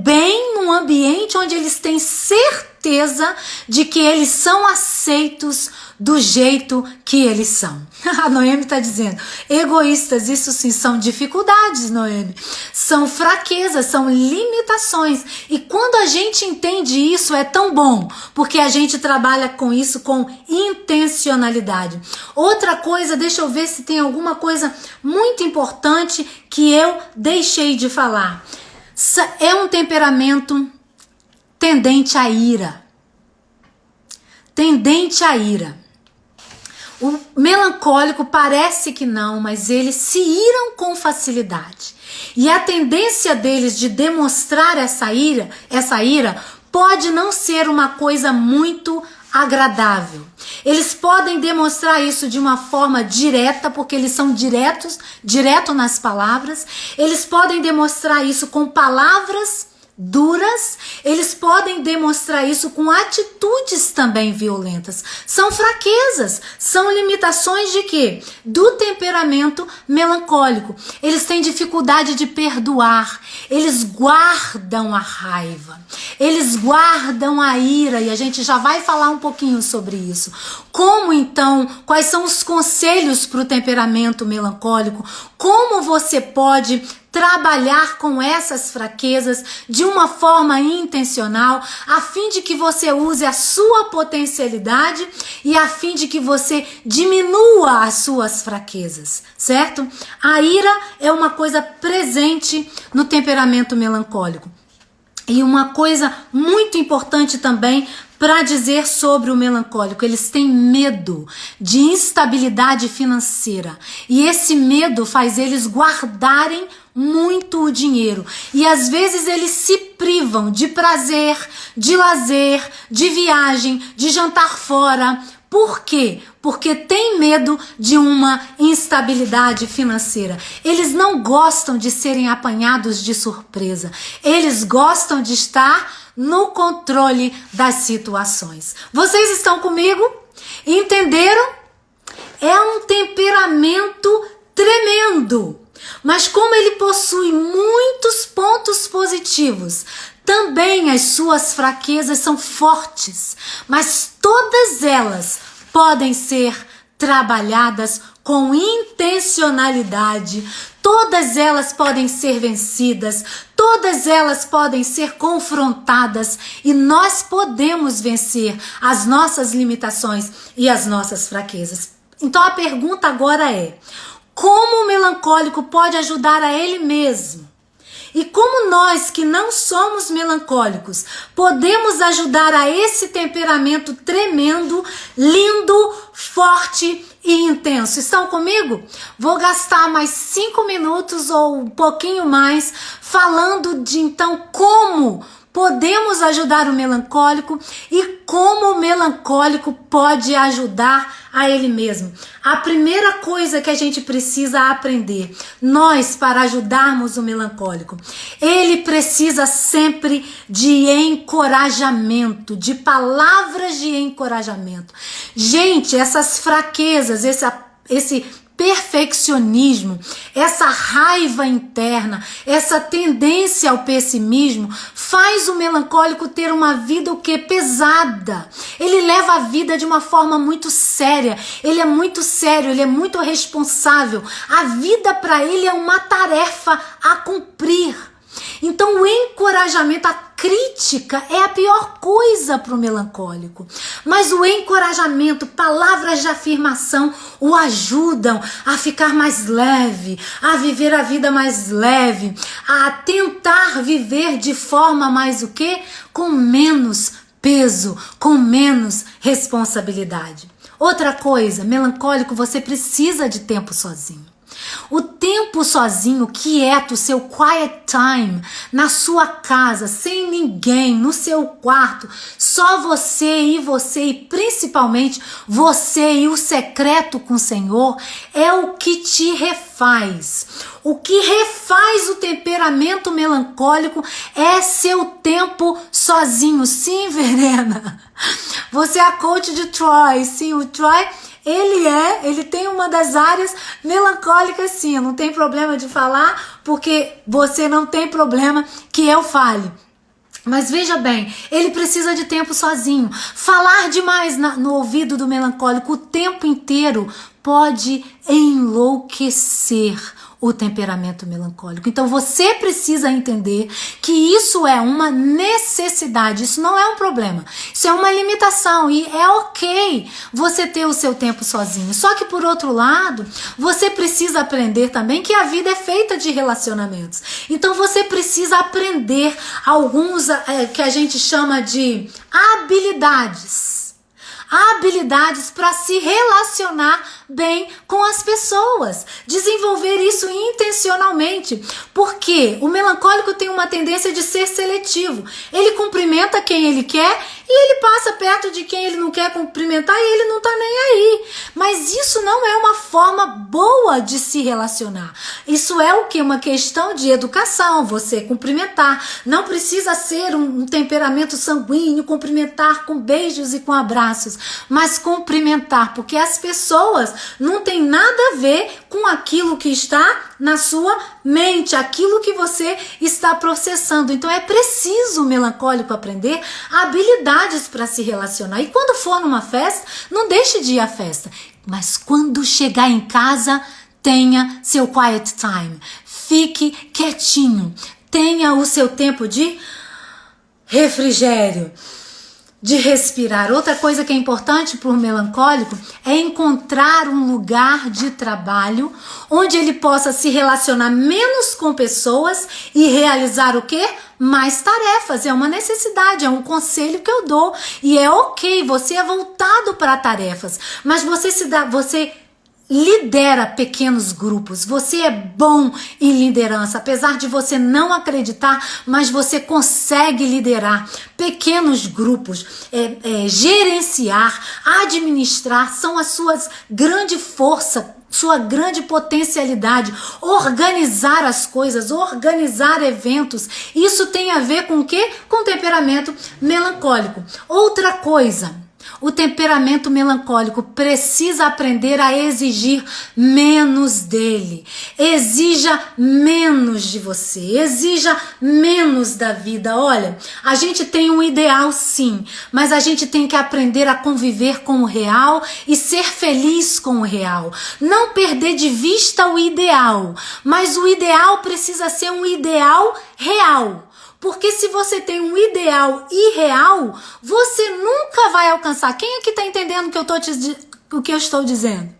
bem num ambiente onde eles têm certeza de que eles são aceitos do jeito que eles são. A Noemi está dizendo: egoístas, isso sim são dificuldades, Noemi. São fraquezas, são limitações. E quando a gente entende isso, é tão bom, porque a gente trabalha com isso com intencionalidade. Outra coisa, deixa eu ver se tem alguma coisa muito importante que eu deixei de falar. É um temperamento tendente à ira. Tendente à ira. O melancólico parece que não, mas eles se iram com facilidade. E a tendência deles de demonstrar essa ira pode não ser uma coisa muito agradável. Eles podem demonstrar isso de uma forma direta, porque eles são direto nas palavras. Eles podem demonstrar isso com palavras duras, eles podem demonstrar isso com atitudes também violentas. São fraquezas, são limitações de quê? Do temperamento melancólico. Eles têm dificuldade de perdoar, eles guardam a raiva, eles guardam a ira, e a gente já vai falar um pouquinho sobre isso. Como então, quais são os conselhos para o temperamento melancólico? Como você pode trabalhar com essas fraquezas de uma forma intencional, a fim de que você use a sua potencialidade e a fim de que você diminua as suas fraquezas, certo? A ira é uma coisa presente no temperamento melancólico. E uma coisa muito importante também para dizer sobre o melancólico: eles têm medo de instabilidade financeira. E esse medo faz eles guardarem muito o dinheiro. E às vezes eles se privam de prazer, de lazer, de viagem, de jantar fora. Por quê? Porque tem medo de uma instabilidade financeira. Eles não gostam de serem apanhados de surpresa. Eles gostam de estar no controle das situações. Vocês estão comigo? Entenderam? É um temperamento tremendo. Mas como ele possui muitos pontos positivos, também as suas fraquezas são fortes, mas todas elas podem ser trabalhadas com intencionalidade, todas elas podem ser vencidas, todas elas podem ser confrontadas e nós podemos vencer as nossas limitações e as nossas fraquezas. Então a pergunta agora é: como o melancólico pode ajudar a ele mesmo? E como nós que não somos melancólicos podemos ajudar a esse temperamento tremendo, lindo, forte e intenso? Estão comigo? Vou gastar mais 5 minutos ou um pouquinho mais falando de então como podemos ajudar o melancólico e como o melancólico pode ajudar a ele mesmo. A primeira coisa que a gente precisa aprender, nós, para ajudarmos o melancólico, ele precisa sempre de encorajamento, de palavras de encorajamento. Gente, essas fraquezas, esse perfeccionismo, essa raiva interna, essa tendência ao pessimismo faz o melancólico ter uma vida o quê? Pesada. Ele leva a vida de uma forma muito séria, ele é muito sério, ele é muito responsável. A vida para ele é uma tarefa a cumprir. Então o encorajamento, a crítica é a pior coisa para o melancólico. Mas o encorajamento, palavras de afirmação o ajudam a ficar mais leve, a viver a vida mais leve, a tentar viver de forma mais o quê? Com menos peso, com menos responsabilidade. Outra coisa, melancólico, você precisa de tempo sozinho. O tempo sozinho, quieto, seu quiet time, na sua casa, sem ninguém, no seu quarto, só você e principalmente você e o secreto com o Senhor, é o que te refaz. O que refaz o temperamento melancólico é seu tempo sozinho. Sim, Verena, você é a coach de Troy. Sim, o Troy, ele tem uma das áreas melancólicas, sim. Não tem problema de falar, porque você não tem problema que eu fale. Mas veja bem, ele precisa de tempo sozinho. Falar demais no ouvido do melancólico o tempo inteiro pode enlouquecer o temperamento melancólico. Então você precisa entender que isso é uma necessidade, isso não é um problema, isso é uma limitação e é ok você ter o seu tempo sozinho. Só que por outro lado, você precisa aprender também que a vida é feita de relacionamentos. Então você precisa aprender alguns que a gente chama de habilidades para se relacionar bem com as pessoas, desenvolver isso intencionalmente, porque o melancólico tem uma tendência de ser seletivo. Ele cumprimenta quem ele quer e ele passa perto de quem ele não quer cumprimentar e ele não tá nem aí. Mas isso não é uma forma boa de se relacionar. Isso é o que? Uma questão de educação, você cumprimentar. Não precisa ser um temperamento sanguíneo, cumprimentar com beijos e com abraços, mas cumprimentar, porque as pessoas não têm nada a ver com aquilo que está na sua mente, aquilo que você está processando. Então é preciso o melancólico aprender habilidades para se relacionar. E quando for numa festa, não deixe de ir à festa. Mas quando chegar em casa, tenha seu quiet time. Fique quietinho. Tenha o seu tempo de refrigério, de respirar. Outra coisa que é importante para o melancólico é encontrar um lugar de trabalho onde ele possa se relacionar menos com pessoas e realizar o quê? Mais tarefas. É uma necessidade, é um conselho que eu dou. E é ok, você é voltado para tarefas, mas você lidera pequenos grupos, você é bom em liderança, apesar de você não acreditar, mas você consegue liderar pequenos grupos, gerenciar, administrar, são as suas grandes forças, sua grande potencialidade, organizar as coisas, organizar eventos, isso tem a ver com o quê? Com temperamento melancólico. Outra coisa, O temperamento melancólico precisa aprender a exigir menos dele. Exija menos de você, exija menos da vida. Olha, a gente tem um ideal sim, mas a gente tem que aprender a conviver com o real e ser feliz com o real. Não perder de vista o ideal, mas o ideal precisa ser um ideal real. Porque se você tem um ideal irreal, você nunca vai alcançar. Quem é que está entendendo o que eu estou dizendo?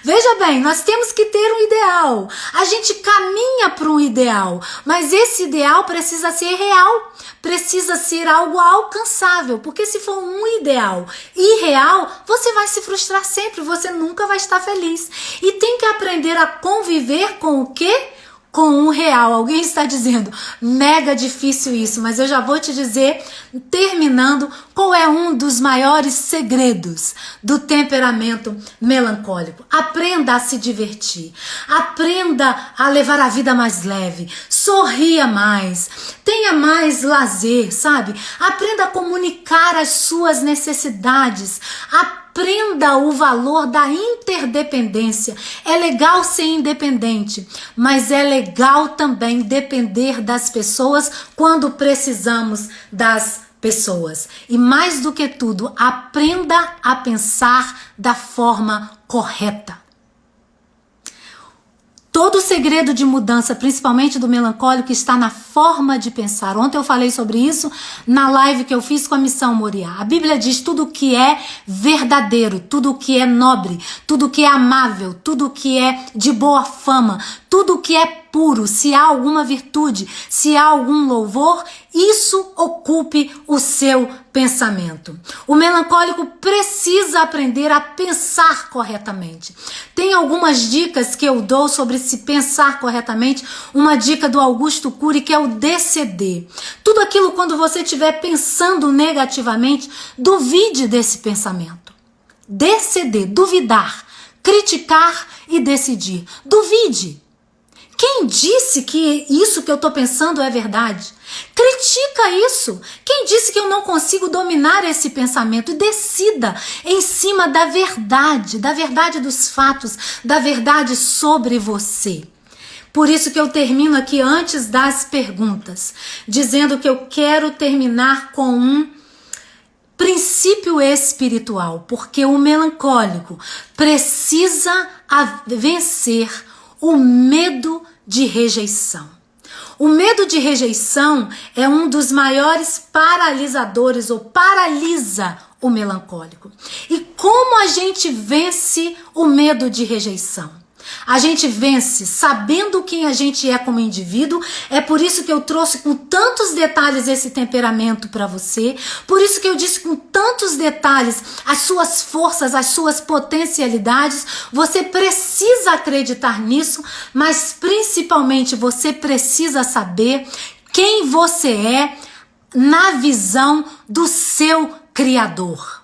Veja bem, nós temos que ter um ideal. A gente caminha para um ideal, mas esse ideal precisa ser real. Precisa ser algo alcançável. Porque se for um ideal irreal, você vai se frustrar sempre. Você nunca vai estar feliz. E tem que aprender a conviver com o quê? Com o real. Alguém está dizendo, mega difícil isso, mas eu já vou te dizer, terminando, qual é um dos maiores segredos do temperamento melancólico. Aprenda a se divertir, aprenda a levar a vida mais leve, sorria mais, tenha mais lazer, sabe? Aprenda a comunicar as suas necessidades, aprenda o valor da interdependência. É legal ser independente, mas é legal também depender das pessoas quando precisamos das pessoas. E mais do que tudo, aprenda a pensar da forma correta. Todo o segredo de mudança, principalmente do melancólico, está na forma de pensar. Ontem eu falei sobre isso na live que eu fiz com a Missão Moriá. A Bíblia diz tudo o que é verdadeiro, tudo o que é nobre, tudo o que é amável, tudo o que é de boa fama, tudo o que é puro, se há alguma virtude, se há algum louvor, isso ocupe o seu pensamento. O melancólico precisa aprender a pensar corretamente. Tem algumas dicas que eu dou sobre se pensar corretamente. Uma dica do Augusto Cury, que é o DCD. Tudo aquilo quando você estiver pensando negativamente, duvide desse pensamento. DCD, duvidar, criticar e decidir. Duvide. Quem disse que isso que eu estou pensando é verdade? Critica isso. Quem disse que eu não consigo dominar esse pensamento? E decida em cima da verdade dos fatos, da verdade sobre você. Por isso que eu termino aqui antes das perguntas, dizendo que eu quero terminar com um princípio espiritual, porque o melancólico precisa vencer o medo de rejeição. O medo de rejeição é um dos maiores paralisadores, ou paralisa o melancólico. E como a gente vence o medo de rejeição? A gente vence sabendo quem a gente é como indivíduo. É por isso que eu trouxe com tantos detalhes esse temperamento para você. Por isso que eu disse com tantos detalhes as suas forças, as suas potencialidades. Você precisa acreditar nisso, mas principalmente você precisa saber quem você é na visão do seu Criador.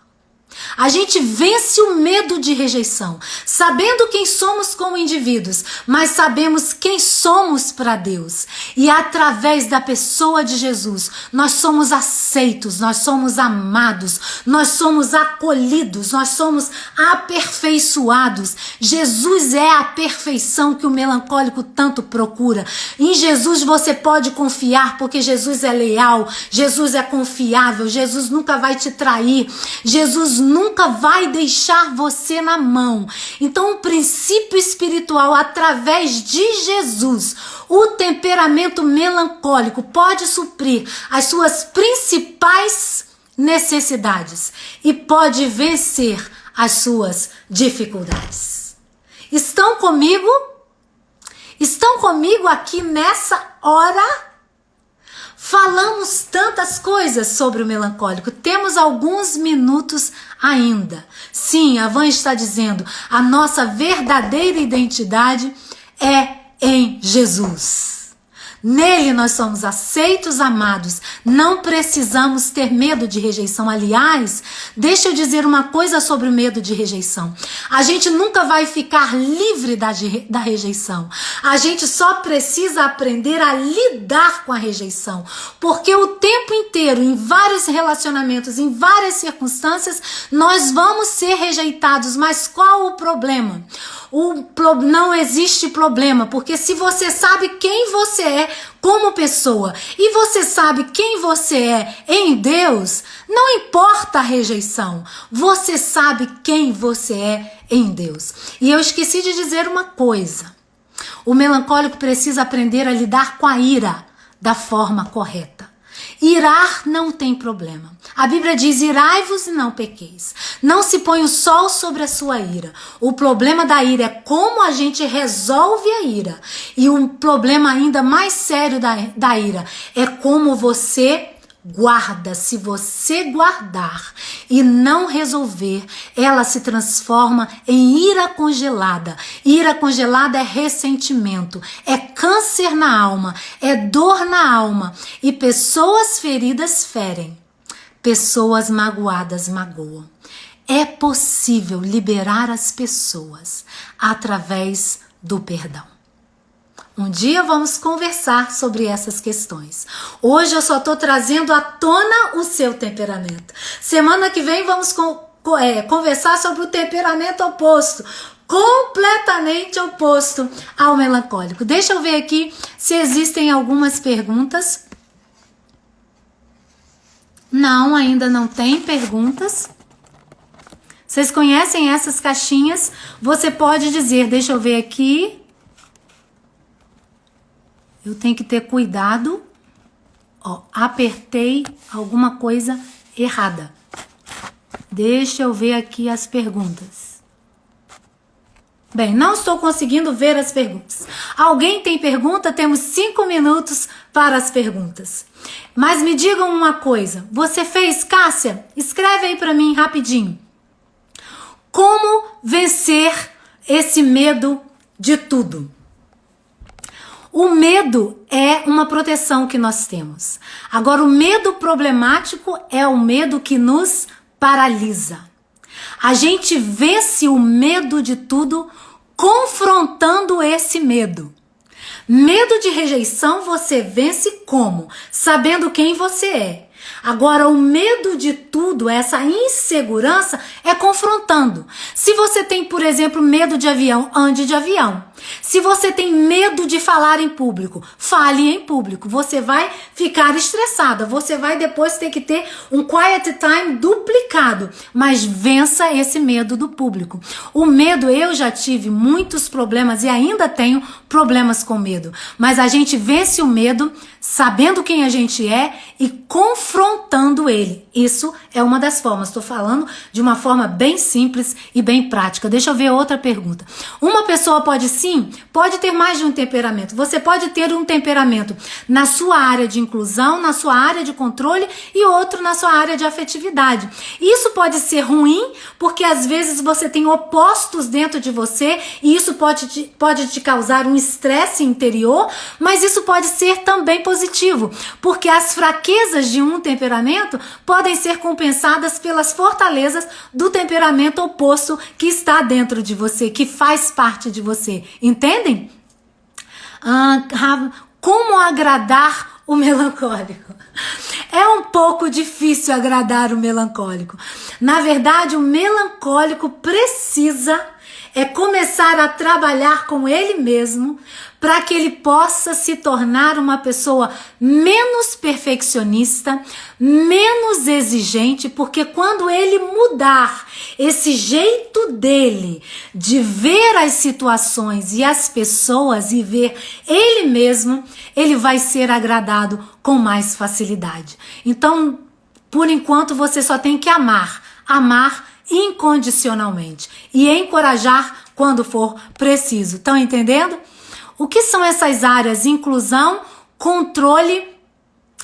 A gente vence o medo de rejeição, sabendo quem somos como indivíduos, mas sabemos quem somos para Deus. E através da pessoa de Jesus, nós somos aceitos, nós somos amados, nós somos acolhidos, nós somos aperfeiçoados. Jesus é a perfeição que o melancólico tanto procura. Em Jesus você pode confiar, porque Jesus é leal, Jesus é confiável, Jesus nunca vai te trair, Jesus nunca vai deixar você na mão. Então, o princípio espiritual, através de Jesus, o temperamento melancólico pode suprir as suas principais necessidades e pode vencer as suas dificuldades. Estão comigo? Estão comigo aqui nessa hora? Falamos tantas coisas sobre o melancólico, temos alguns minutos ainda. Sim, a Van está dizendo, a nossa verdadeira identidade é em Jesus. Nele nós somos aceitos, amados. Não precisamos ter medo de rejeição. Aliás, deixa eu dizer uma coisa sobre o medo de rejeição. A gente nunca vai ficar livre da rejeição. A gente só precisa aprender a lidar com a rejeição. Porque o tempo inteiro, em vários relacionamentos, em várias circunstâncias, nós vamos ser rejeitados. Mas qual o problema? Não existe problema, porque se você sabe quem você é como pessoa e você sabe quem você é em Deus, não importa a rejeição, você sabe quem você é em Deus. E eu esqueci de dizer uma coisa: o melancólico precisa aprender a lidar com a ira da forma correta. Irar não tem problema. A Bíblia diz: irai-vos e não pequeis. Não se põe o sol sobre a sua ira. O problema da ira é como a gente resolve a ira. E um problema ainda mais sério da ira é como você guarda. Se você guardar e não resolver, ela se transforma em ira congelada. Ira congelada é ressentimento, é câncer na alma, é dor na alma. E pessoas feridas ferem, pessoas magoadas magoam. É possível liberar as pessoas através do perdão. Um dia vamos conversar sobre essas questões. Hoje eu só estou trazendo à tona o seu temperamento. Semana que vem vamos conversar sobre o temperamento oposto. Completamente oposto ao melancólico. Deixa eu ver aqui se existem algumas perguntas. Não, ainda não tem perguntas. Vocês conhecem essas caixinhas? Você pode dizer, deixa eu ver aqui. Eu tenho que ter cuidado. Ó, apertei alguma coisa errada. Deixa eu ver aqui as perguntas. Bem, não estou conseguindo ver as perguntas. Alguém tem pergunta? Temos 5 minutos para as perguntas. Mas me digam uma coisa. Você fez, Cássia? Escreve aí para mim rapidinho. Como vencer esse medo de tudo? O medo é uma proteção que nós temos. Agora, o medo problemático é o medo que nos paralisa. A gente vence o medo de tudo confrontando esse medo. Medo de rejeição você vence como? Sabendo quem você é. Agora, o medo de tudo, essa insegurança, é confrontando. Se você tem, por exemplo, medo de avião, ande de avião. Se você tem medo de falar em público, fale em público. Você vai ficar estressada. Você vai depois ter que ter um quiet time duplicado. Mas vença esse medo do público. O medo, eu já tive muitos problemas e ainda tenho problemas com medo. Mas a gente vence o medo sabendo quem a gente é e confrontando ele. Isso é uma das formas. Estou falando de uma forma bem simples e bem prática. Deixa eu ver outra pergunta. Uma pessoa pode ter mais de um temperamento. Você pode ter um temperamento na sua área de inclusão, na sua área de controle e outro na sua área de afetividade. Isso pode ser ruim, porque às vezes você tem opostos dentro de você e isso pode te causar um estresse interior, mas isso pode ser também positivo, porque as fraquezas de um temperamento podem ser compensadas pelas fortalezas do temperamento oposto que está dentro de você, que faz parte de você. Entendem? Como agradar o melancólico? É um pouco difícil agradar o melancólico. Na verdade, o melancólico precisa começar a trabalhar com ele mesmo para que ele possa se tornar uma pessoa menos perfeccionista, menos exigente, porque quando ele mudar esse jeito dele de ver as situações e as pessoas e ver ele mesmo, ele vai ser agradado com mais facilidade. Então, por enquanto, você só tem que amar incondicionalmente e encorajar quando for preciso. Estão entendendo? O que são essas áreas? Inclusão, controle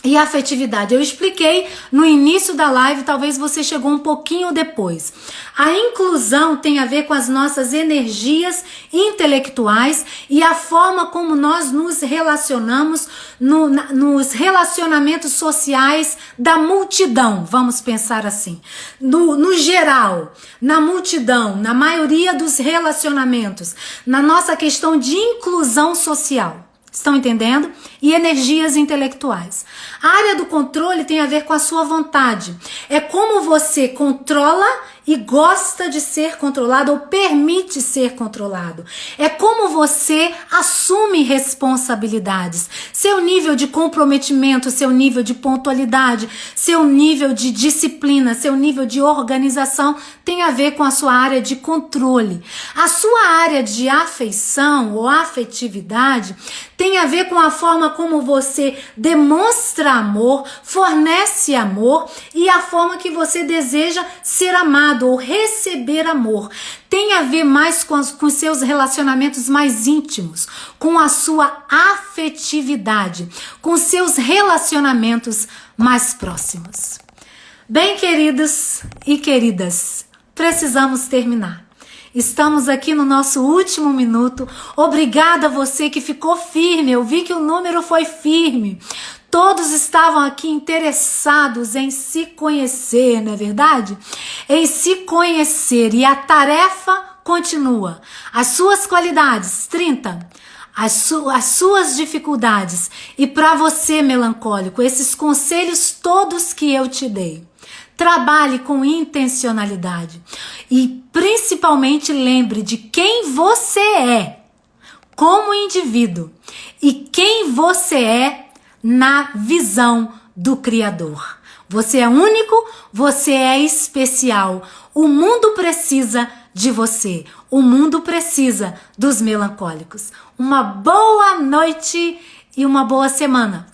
e afetividade. Eu expliquei no início da live, talvez você chegou um pouquinho depois. A inclusão tem a ver com as nossas energias intelectuais e a forma como nós nos relacionamos nos relacionamentos sociais da multidão, vamos pensar assim. No geral, na multidão, na maioria dos relacionamentos, na nossa questão de inclusão social. Estão entendendo? E energias intelectuais. A área do controle tem a ver com a sua vontade. É como você controla e gosta de ser controlado ou permite ser controlado. É como você assume responsabilidades. Seu nível de comprometimento, seu nível de pontualidade, seu nível de disciplina, seu nível de organização tem a ver com a sua área de controle. A sua área de afeição ou afetividade tem a ver com a forma como você demonstra amor, fornece amor e a forma que você deseja ser amado ou receber amor. Tem a ver mais com seus relacionamentos mais íntimos, com a sua afetividade, com seus relacionamentos mais próximos. Bem, queridos e queridas, precisamos terminar. Estamos aqui no nosso último minuto. Obrigada a você que ficou firme. Eu vi que o número foi firme. Todos estavam aqui interessados em se conhecer, não é verdade? Em se conhecer. E a tarefa continua. As suas qualidades, 30. As suas dificuldades. E para você, melancólico, esses conselhos todos que eu te dei. Trabalhe com intencionalidade e principalmente lembre de quem você é como indivíduo e quem você é na visão do Criador. Você é único, você é especial. O mundo precisa de você. O mundo precisa dos melancólicos. Uma boa noite e uma boa semana.